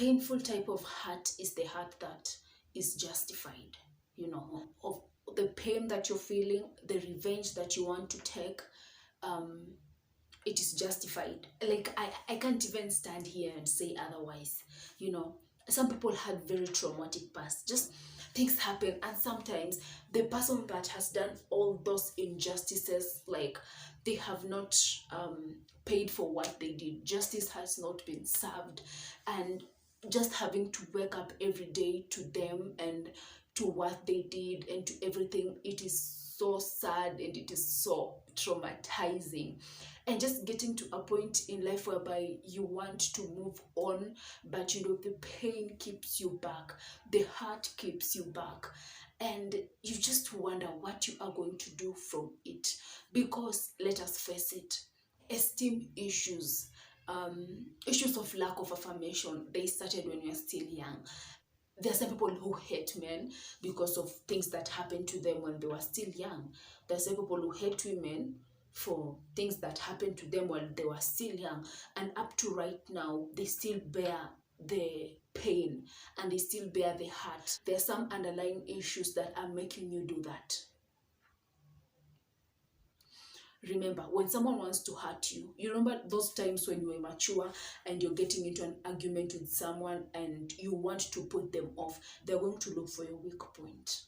painful type of hurt is the hurt that is justified, you know, of the pain that you're feeling, the revenge that you want to take. It is justified. Like, I can't even stand here and say otherwise. You know, some people had very traumatic past. Just things happen, and sometimes the person that has done all those injustices, like, they have not paid for what they did. Justice has not been served, and just having to wake up every day to them and to what they did and to everything, it is so sad and it is so traumatizing. And just getting to a point in life whereby you want to move on, but you know, the pain keeps you back, the heart keeps you back, and you just wonder what you are going to do from it. Because let us face it, esteem issues, issues of lack of affirmation, they started when you are still young. There are some people who hate men because of things that happened to them when they were still young. There are some people who hate women for things that happened to them when they were still young. And up to right now, they still bear the pain and they still bear the hurt. There are some underlying issues that are making you do that. Remember, when someone wants to hurt you, you remember those times when you were mature and you're getting into an argument with someone and you want to put them off, they're going to look for your weak point.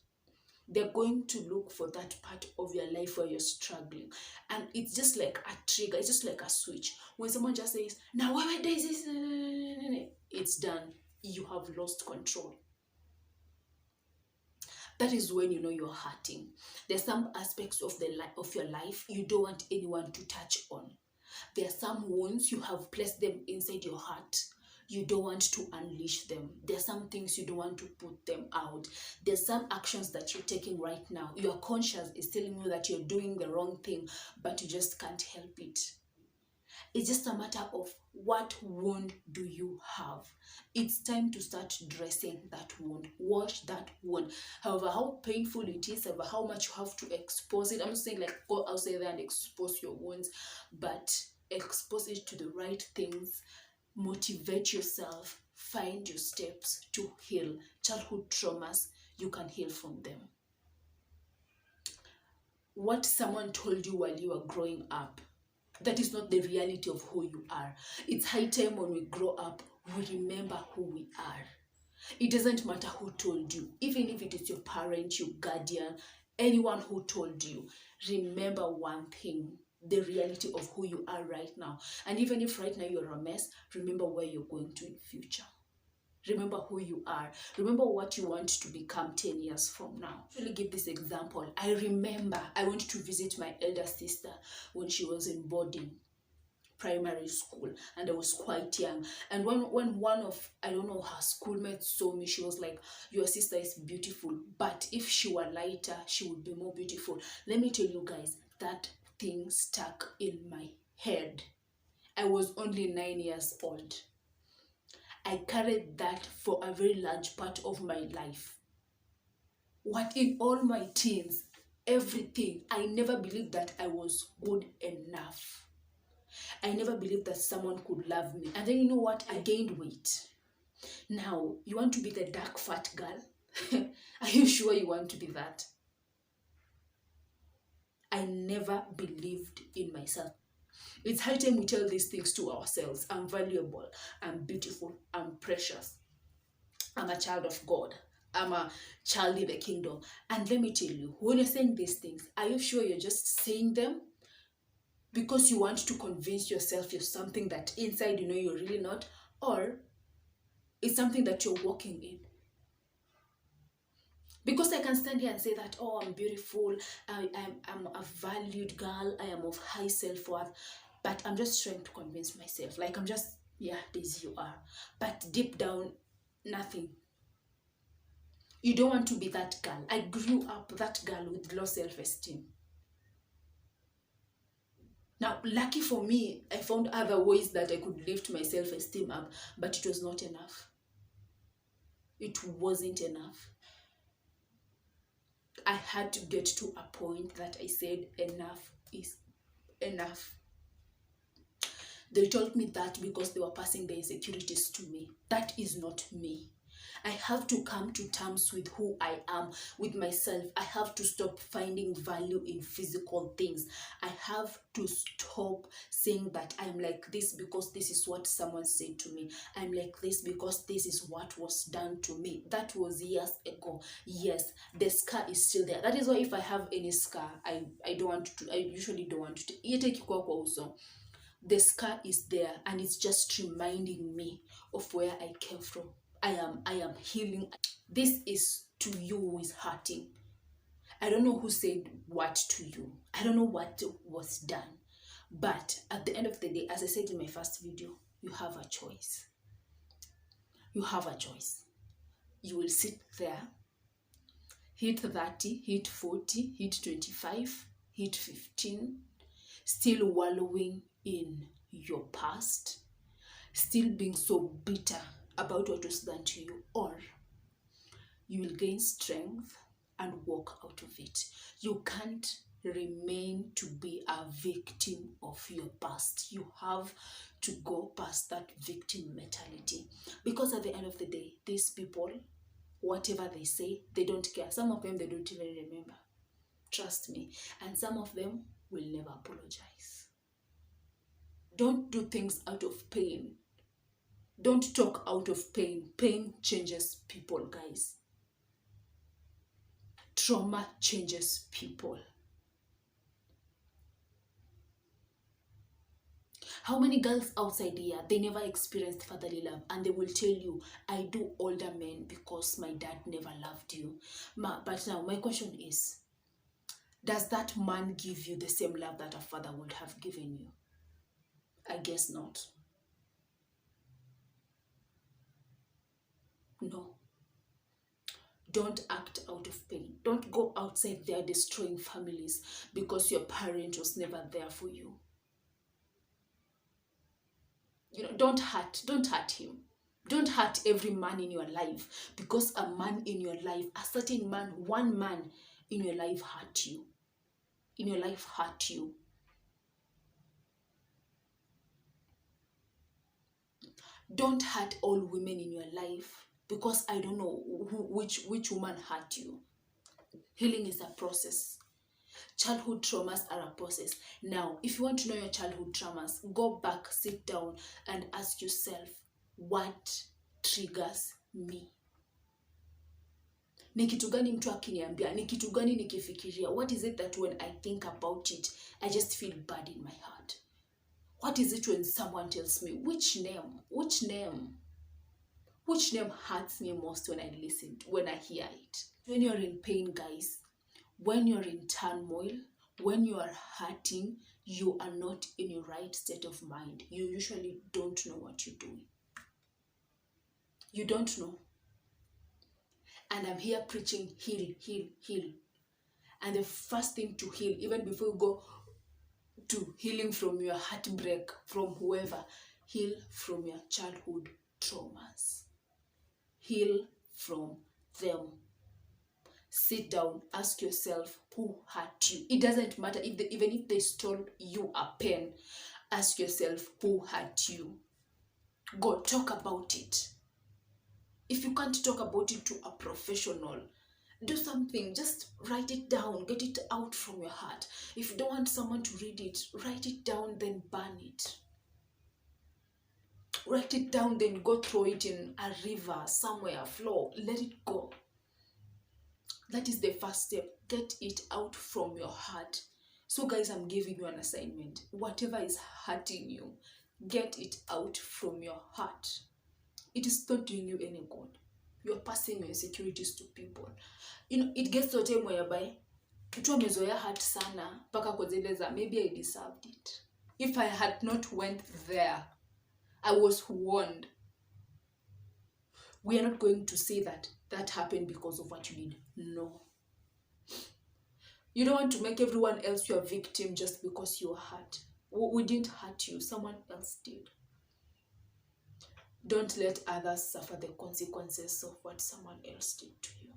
They're going to look for that part of your life where you're struggling. And it's just like a trigger, it's just like a switch. When someone just says, now why does this? It's done. You have lost control. That is when you know you're hurting. There's some aspects of your life you don't want anyone to touch on. There are some wounds you have placed them inside your heart. You don't want to unleash them. There are some things you don't want to put them out. There's some actions that you're taking right now. Your conscience is telling you that you're doing the wrong thing, but you just can't help it. It's just a matter of what wound do you have. It's time to start dressing that wound. Wash that wound. However, how painful it is, however, how much you have to expose it. I'm not saying like go outside there and expose your wounds, but expose it to the right things. Motivate yourself. Find your steps to heal. Childhood traumas, you can heal from them. What someone told you while you were growing up, that is not the reality of who you are. It's high time when we grow up, we remember who we are. It doesn't matter who told you, even if it is your parent, your guardian, anyone who told you. Remember one thing, the reality of who you are right now. And even if right now you're a mess, remember where you're going to in future. Remember who you are. Remember what you want to become 10 years from now. I'll give this example. I remember I went to visit my elder sister when she was in boarding primary school, and I was quite young. And when one of, I don't know, her schoolmates saw me, she was like, your sister is beautiful, but if she were lighter, she would be more beautiful. Let me tell you guys, that thing stuck in my head. I was only 9 years old. I carried that for a very large part of my life. What in all my teens, everything, I never believed that I was good enough. I never believed that someone could love me. And then you know what? I gained weight. Now, you want to be the dark fat girl? Are you sure you want to be that? I never believed in myself. It's high time we tell these things to ourselves. I'm valuable, I'm beautiful, I'm precious. I'm a child of God. I'm a child in the kingdom. And let me tell you, when you're saying these things, are you sure you're just saying them because you want to convince yourself you're something that inside you know you're really not? Or it's something that you're walking in? Because I can stand here and say that, oh, I'm beautiful, I'm a valued girl, I am of high self-worth, but I'm just trying to convince myself. Like, I'm just, yeah, this you are. But deep down, nothing. You don't want to be that girl. I grew up that girl with low self-esteem. Now, lucky for me, I found other ways that I could lift my self-esteem up, but it was not enough. It wasn't enough. I had to get to a point that I said enough is enough. They told me that because they were passing the insecurities to me. That is not me. I have to come to terms with who I am, with myself. I have to stop finding value in physical things. I have to stop saying that I'm like this because this is what someone said to me. I'm like this because this is what was done to me. That was years ago. Yes, the scar is still there. That is why if I have any scar, I usually don't want to. The scar is there, and it's just reminding me of where I came from. I am healing. This is to you who is hurting. I don't know who said what to you. I don't know what was done. But at the end of the day, as I said in my first video, you have a choice. You have a choice. You will sit there, hit 30, hit 40, hit 25, hit 15, still wallowing in your past, still being so bitter about what was done to you, or you will gain strength and walk out of it. You can't remain to be a victim of your past. You have to go past that victim mentality, because at the end of the day, these people, whatever they say, they don't care. Some of them, they don't even remember. Trust me. And some of them will never apologize. Don't do things out of pain. Don't talk out of pain. Pain changes people, guys. Trauma changes people. How many girls outside here, they never experienced fatherly love, and they will tell you, I do older men because my dad never loved you. But now my question is, does that man give you the same love that a father would have given you? I guess not. No. Don't act out of pain. Don't go outside there destroying families because your parent was never there for you. Don't hurt him. Don't hurt every man in your life, because a man in your life, a certain man, one man in your life hurt you. Don't hurt all women in your life, because I don't know which woman hurt you. Healing is a process. Childhood traumas are a process. Now, if you want to know your childhood traumas, go back, sit down, and ask yourself, what triggers me? Ni kitu gani mtu akiniambia? Ni kitu gani nikifikiria? What is it that when I think about it, I just feel bad in my heart? What is it when someone tells me, which name hurts me most when I hear it? When you're in pain, guys, when you're in turmoil, when you are hurting, you are not in your right state of mind. You usually don't know what you're doing. You don't know. And I'm here preaching, heal, heal, heal. And the first thing to heal, even before you go to healing from your heartbreak, from whoever, heal from your childhood traumas. Heal from them. Sit down, ask yourself, who hurt you? It doesn't matter even if they stole you a pen. Ask yourself, who hurt you? Go talk about it. If you can't talk about it to a professional, do something. Just write it down. Get it out from your heart. If you don't want someone to read it, write it down, then burn it. Write it down, then go throw it in a river, somewhere, flow. Let it go. That is the first step. Get it out from your heart. So guys, I'm giving you an assignment. Whatever is hurting you, get it out from your heart. It is not doing you any good. You're passing your insecurities to people. It gets to a time whereby mtu amezoea hurt sana mpaka kuzeleza, maybe I deserved it. If I had not went there, I was warned. We are not going to say that happened because of what you did. No. You don't want to make everyone else your victim just because you were hurt. We didn't hurt you. Someone else did. Don't let others suffer the consequences of what someone else did to you.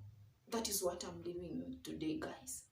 That is what I'm leaving you today, guys.